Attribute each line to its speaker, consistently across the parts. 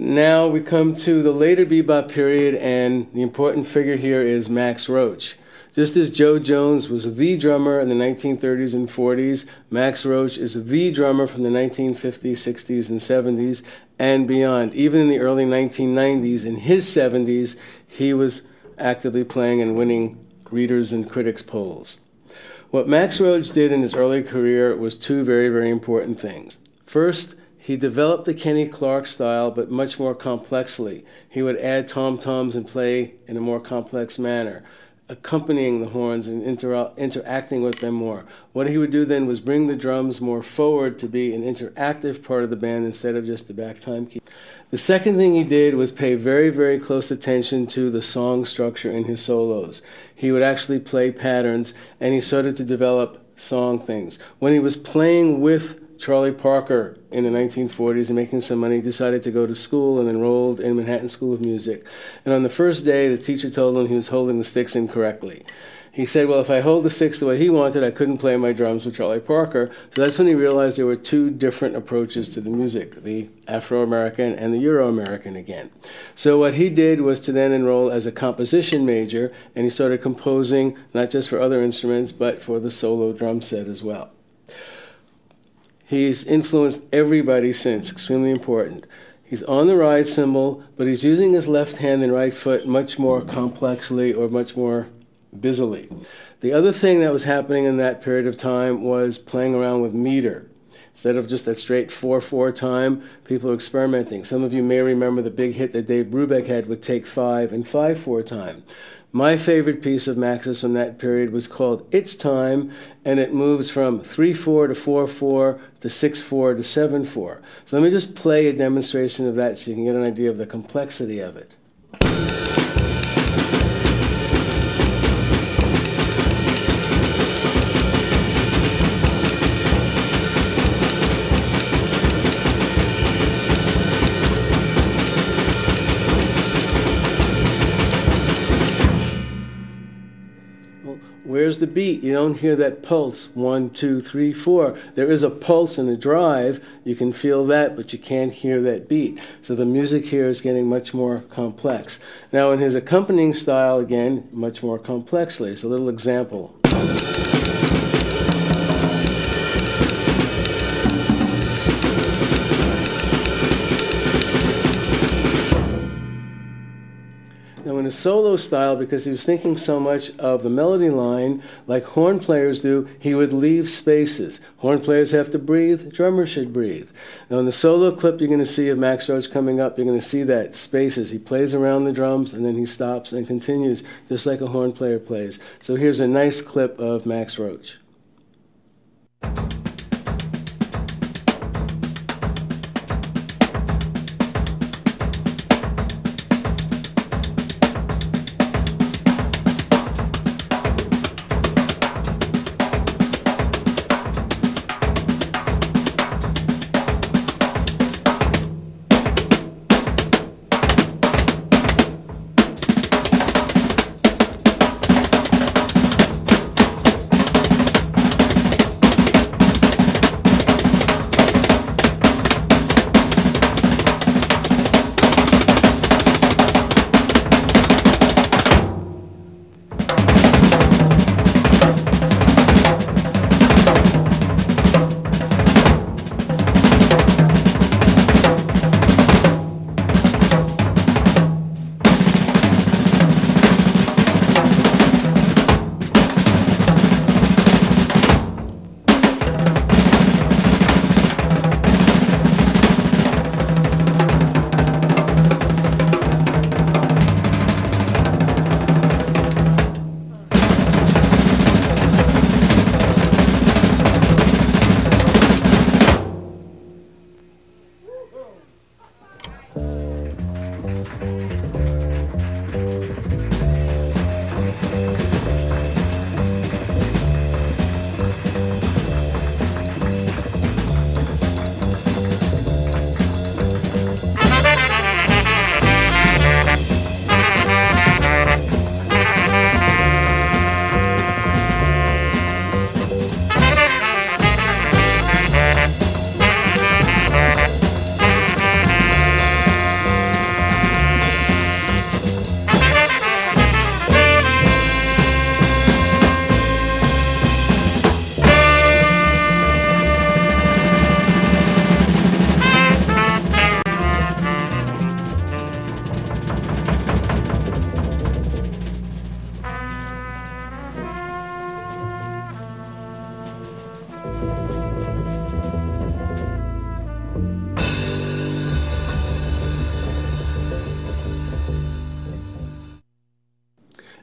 Speaker 1: Now we come to the later bebop period, and the important figure here is Max Roach. Just as Joe Jones was the drummer in the 1930s and 40s, Max Roach is the drummer from the 1950s, 60s, and 70s, and beyond. Even in the early 1990s, in his 70s, he was actively playing and winning readers' and critics' polls. What Max Roach did in his early career was two very, very important things. First, he developed the Kenny Clarke style, but much more complexly. He would add tom-toms and play in a more complex manner, accompanying the horns and interacting with them more. What he would do then was bring the drums more forward to be an interactive part of the band instead of just the back timekeeper. The second thing he did was pay very, very close attention to the song structure in his solos. He would actually play patterns, and he started to develop song things. When he was playing with Charlie Parker in the 1940s and making some money, decided to go to school and enrolled in Manhattan School of Music. And on the first day, the teacher told him he was holding the sticks incorrectly. He said, well, if I hold the sticks the way he wanted, I couldn't play my drums with Charlie Parker. So that's when he realized there were two different approaches to the music, the Afro-American and the Euro-American again. So what he did was to then enroll as a composition major, and he started composing not just for other instruments, but for the solo drum set as well. He's influenced everybody since, extremely important. He's on the ride cymbal, but he's using his left hand and right foot much more complexly or much more busily. The other thing that was happening in that period of time was playing around with meter. Instead of just that straight 4/4 time, people are experimenting. Some of you may remember the big hit that Dave Brubeck had with Take 5 and 5/4 time. My favorite piece of Max's from that period was called It's Time, and it moves from 3/4 to 4/4 to 6/4 to 7/4. So let me just play a demonstration of that so you can get an idea of the complexity of it. Where's the beat? You don't hear that pulse, 1, 2, 3, 4. There is a pulse and a drive. You can feel that, but you can't hear that beat. So the music here is getting much more complex. Now in his accompanying style, again, much more complexly. It's a little example. Now in a solo style, because he was thinking so much of the melody line, like horn players do, he would leave spaces. Horn players have to breathe, drummers should breathe. Now in the solo clip you're going to see of Max Roach coming up, you're going to see that spaces. He plays around the drums and then he stops and continues, just like a horn player plays. So here's a nice clip of Max Roach.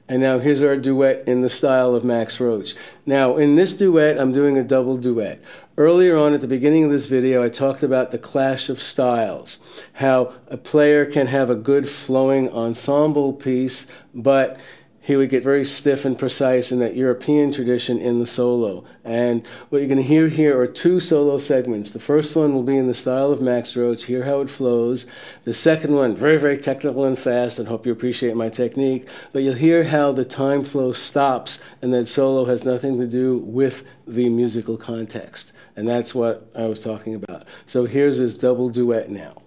Speaker 1: And now here's our duet in the style of Max Roach. Now in this duet, I'm doing a double duet. Earlier on at the beginning of this video, I talked about the clash of styles, how a player can have a good flowing ensemble piece, but he would get very stiff and precise in that European tradition in the solo. And what you're going to hear here are two solo segments. The first one will be in the style of Max Roach, hear how it flows. The second one, very, very technical and fast, and hope you appreciate my technique. But you'll hear how the time flow stops, and that solo has nothing to do with the musical context. And that's what I was talking about. So here's this double duet now.